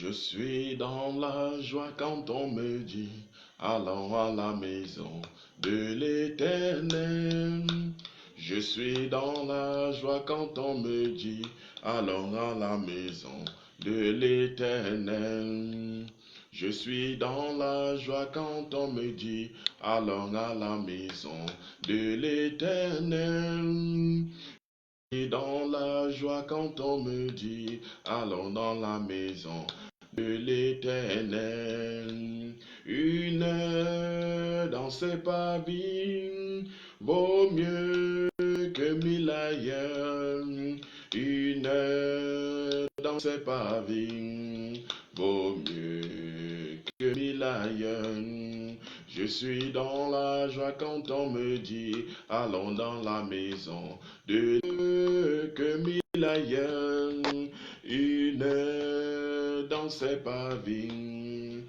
Je suis dans la joie quand on me dit, allons à la maison de l'Éternel. Je suis dans la joie quand on me dit, allons à la maison de l'Éternel. Je suis dans la joie quand on me dit, allons à la maison de l'Éternel. Et dans la joie quand on me dit, allons dans la maison de l'Éternel. Une heure dans ses pavillons vaut mieux que 1000 ailleurs. Une heure dans ses pavillons vaut mieux que 1000 ailleurs. Je suis dans la joie quand on me dit, allons dans la maison de que 1000 ailleurs. Une heure dans ses pavillons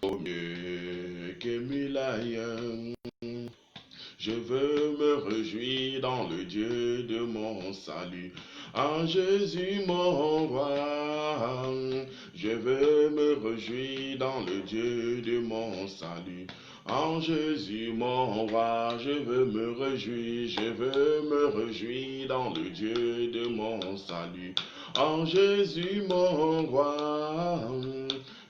vaut mieux que 1000 ailleurs. Je veux me réjouir dans le Dieu de mon salut, en Jésus mon roi. Je veux me réjouir dans le Dieu de mon salut, en Jésus mon roi. Je veux me réjouir dans le Dieu de mon salut, en Jésus mon roi.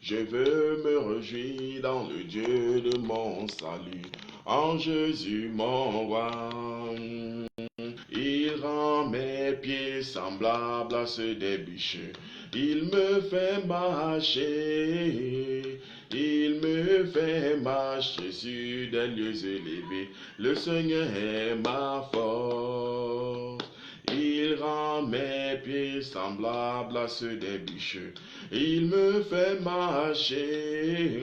Je veux me réjouir dans le Dieu de mon salut, en Jésus mon roi. Il rend mes pieds semblables à ceux des biches. Il me fait marcher. Il me fait marcher sur des lieux élevés. Le Seigneur est ma force. Il rend mes pieds semblables à ceux des biches. Il me fait marcher.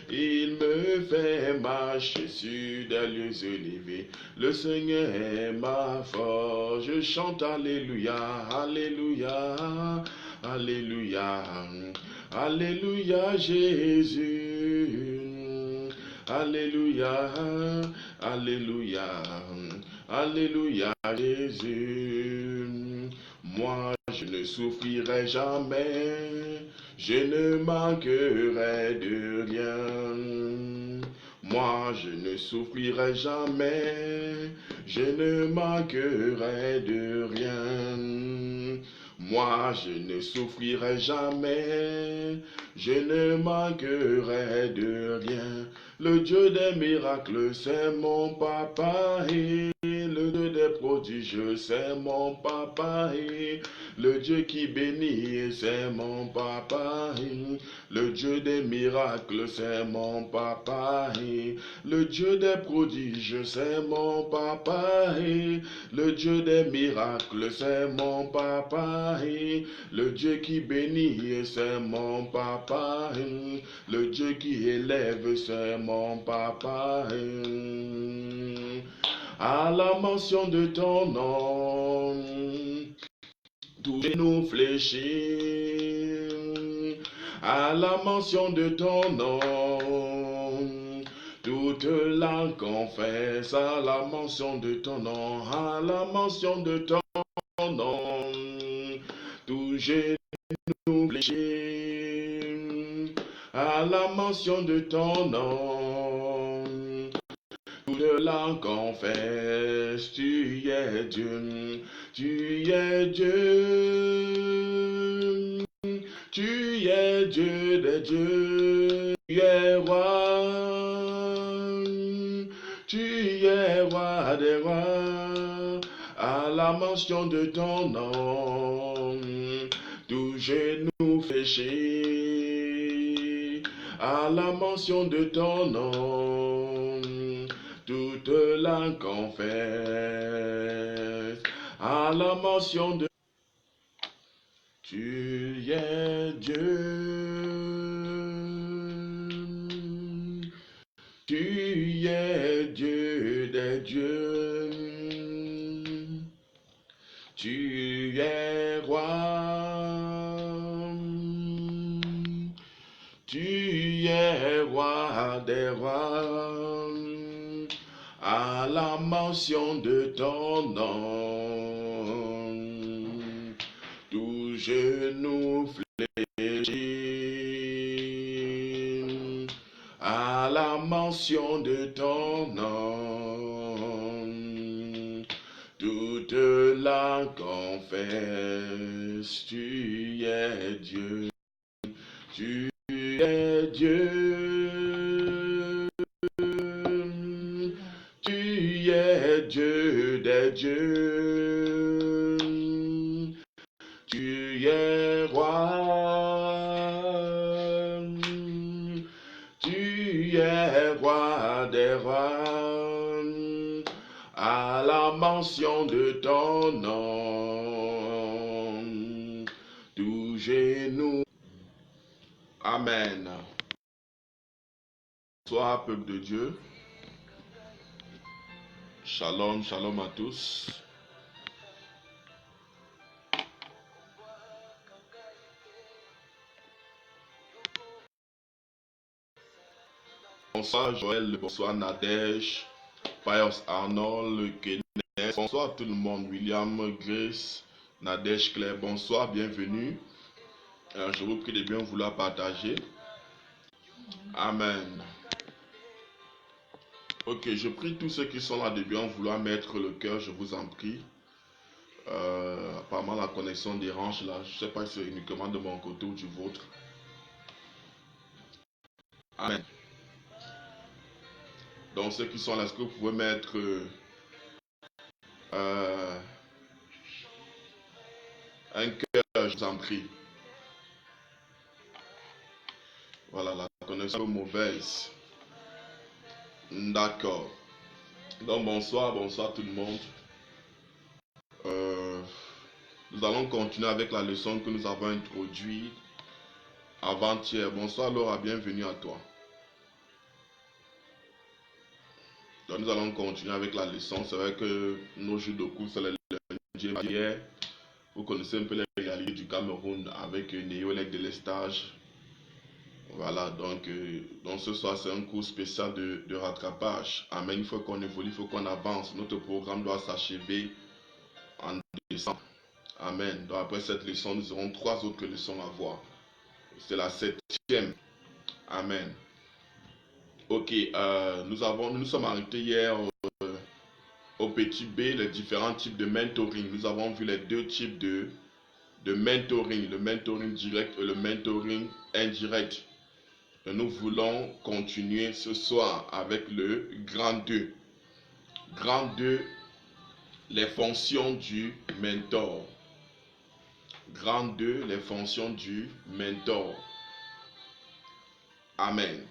Il me fait marcher sur des lieux élevés. Le Seigneur est ma force. Je chante Alléluia, Alléluia, Alléluia, Alléluia Jésus. Alléluia, Alléluia, Alléluia Jésus. Moi je ne souffrirai jamais, je ne manquerai de rien. Moi je ne souffrirai jamais, je ne manquerai de rien. Moi je ne souffrirai jamais, je ne manquerai de rien. Le Dieu des miracles, c'est mon papa, et le Dieu des prodiges, c'est mon papa, et le Dieu qui bénit, c'est mon papa, et le Dieu des miracles, c'est mon papa, et le Dieu des prodiges, c'est mon papa, et le Dieu des miracles, c'est mon papa, et le Dieu qui bénit, c'est mon papa, et le Dieu qui élève, c'est mon papa. À la mention de ton nom, tous les genoux fléchis. À la mention de ton nom, toute langue confesse. À la mention de ton nom, à la mention de ton nom, tous genoux fléchis. À la mention de ton nom, toute langue confesse, tu es Dieu, tu es Dieu, tu es Dieu des dieux, tu es roi, tu es roi des rois. À la mention de ton nom, tout genou fléchit. À la mention de ton nom, toute langue confesse. À la mention de tu es Dieu, tu es Dieu des dieux, tu es roi, tu es roi des rois. À la mention de ton nom, tout genou fléchit. mention de ton nom, toute la confesse, tu es Dieu, tu es Dieu, tu es Dieu des dieux, tu es roi, tu es roi des rois, à la mention de ton nom, tout genou. Amen. Bonsoir, peuple de Dieu. Shalom, shalom à tous. Bonsoir Joël, bonsoir Nadège, Pius Arnold, Kenneth, bonsoir tout le monde, William, Grace, Nadège, Claire, bonsoir, bienvenue. Je vous prie de bien vouloir partager. Amen. Ok, je prie tous ceux qui sont là de bien vouloir mettre le cœur, je vous en prie. Apparemment la connexion dérange là, je ne sais pas si c'est uniquement de mon côté ou du vôtre. Amen. Donc ceux qui sont là, est-ce que vous pouvez mettre un cœur, je vous en prie. Voilà, la connexion est mauvaise. D'accord. Donc bonsoir, bonsoir tout le monde. Nous allons continuer avec la leçon que nous avons introduite avant-hier. Bonsoir Laura, bienvenue à toi. Donc nous allons continuer avec la leçon. C'est vrai que nos jours de cours, c'est les lundis. Hier, vous connaissez un peu les réalités du Cameroun avec Néolec de l'estage. Voilà, donc ce soir, c'est un cours spécial de rattrapage. Amen, il faut qu'on évolue, il faut qu'on avance. Notre programme doit s'achever en décembre. Amen. Donc après cette leçon, nous aurons 3 autres leçons à voir. C'est la 7e. Amen. Ok, nous sommes arrêtés hier au petit B, les différents types de mentoring. Nous avons vu les 2 types de mentoring, le mentoring direct et le mentoring indirect. Et nous voulons continuer ce soir avec le grand 2. Grand 2, les fonctions du mentor. Grand 2, les fonctions du mentor. Amen.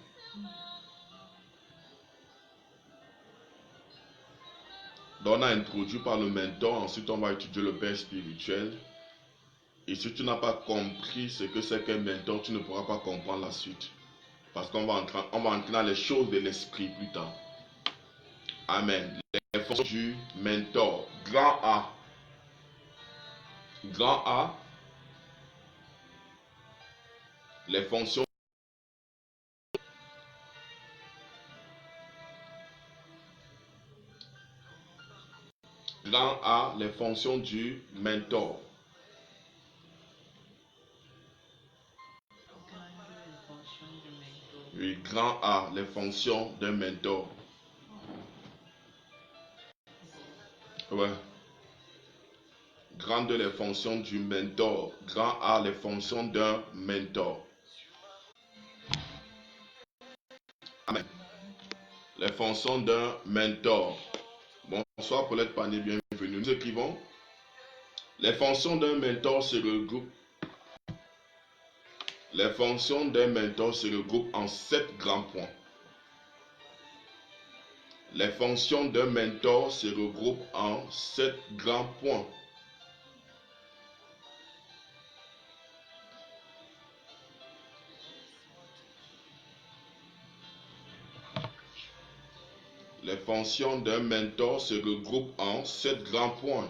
Donc on a introduit par le mentor, ensuite on va étudier le père spirituel. Et si tu n'as pas compris ce que c'est qu'un mentor, tu ne pourras pas comprendre la suite. Parce qu'on va entrer dans les choses de l'esprit plus tard. Amen. Les fonctions du mentor. Grand A. Grand A. Les fonctions. Grand A, les fonctions du mentor. Oui, grand A, les fonctions d'un mentor. Ouais. Grand 2, les fonctions du mentor. Grand A, les fonctions d'un mentor. Amen. Les fonctions d'un mentor. Bonsoir Paulette Panier, bienvenue. Nous écrivons. Les fonctions d'un mentor se regroupent. Les fonctions d'un mentor se regroupent en 7 grands points. Les fonctions d'un mentor se regroupent en 7 grands points. Les fonctions d'un mentor se regroupent en 7 grands points.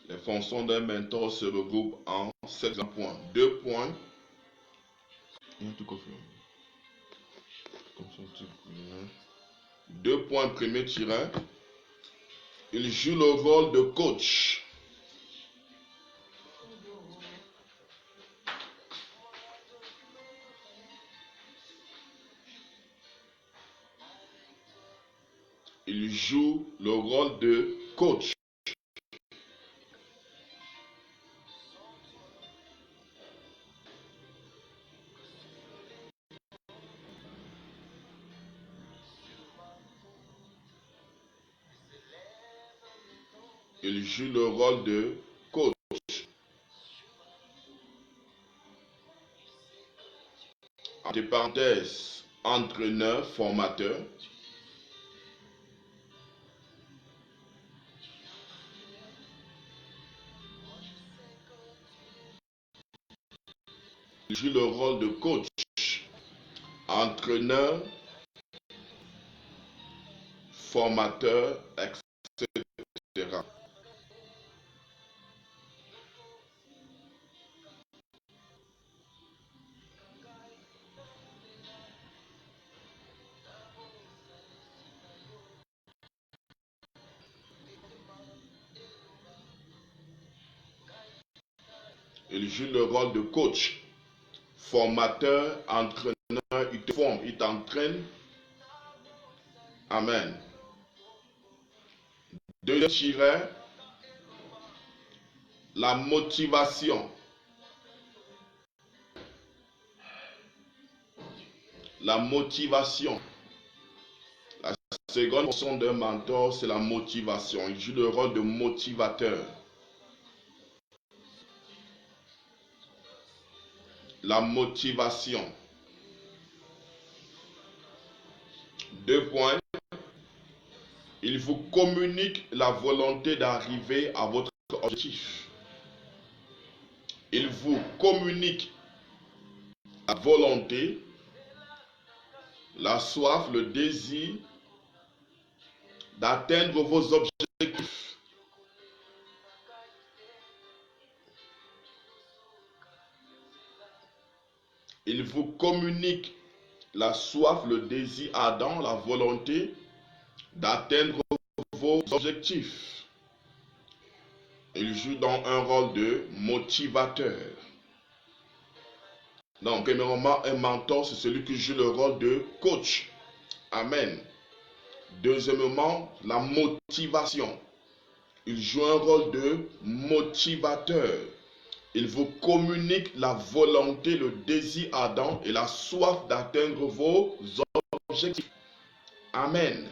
Les fonctions d'un mentor se regroupent en 7 grands points. 2 points. Deux points, premier tirant. Il joue le rôle de coach. Il joue le rôle de coach. Il joue le rôle de coach. Entre parenthèses, entraîneur, formateur. Il joue le rôle de coach, entraîneur, formateur, etc. Il joue le rôle de coach, formateur, entraîneur. Il te forme, il t'entraîne. Amen. Deuxième tiret, la motivation. La motivation. La seconde fonction d'un mentor, c'est la motivation. Il joue le rôle de motivateur. La motivation. 2 points. Il vous communique la volonté d'arriver à votre objectif. Il vous communique la volonté, la soif, le désir d'atteindre vos objectifs. Il vous communique la soif, le désir ardent, la volonté d'atteindre vos objectifs. Il joue donc un rôle de motivateur. Donc, premièrement, un mentor, c'est celui qui joue le rôle de coach. Amen. Deuxièmement, la motivation. Il joue un rôle de motivateur. Il vous communique la volonté, le désir ardent et la soif d'atteindre vos objectifs. Amen.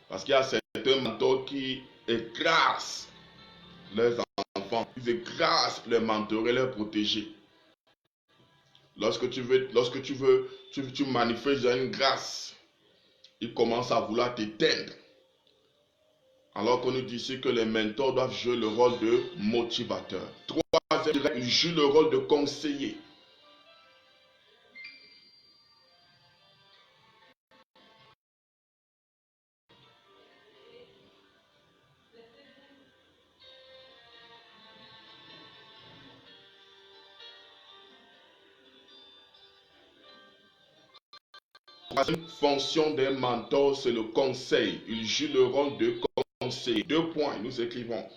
Parce qu'il y a certains mentors qui écrasent leurs enfants. Ils écrasent leurs mentors et leurs protégés. Lorsque tu manifestes une grâce, ils commencent à vouloir t'éteindre. Alors qu'on nous dit ici que les mentors doivent jouer le rôle de motivateur. Troisième, ils jouent le rôle de conseiller. La troisième fonction d'un mentor, c'est le conseil. Il joue le rôle de conseiller. 2 points, nous écrivons.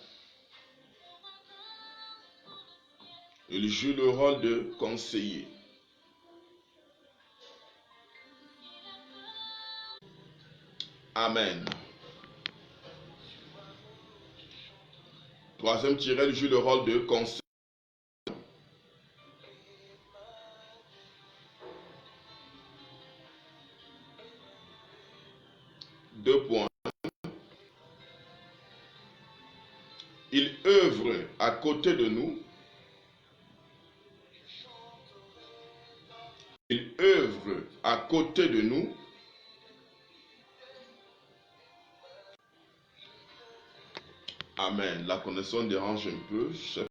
Il joue le rôle de conseiller. Amen. Troisième tiret, il joue le rôle de conseiller. Deux points. Il œuvre à côté de nous. Il œuvre à côté de nous. Amen. La connexion dérange un peu.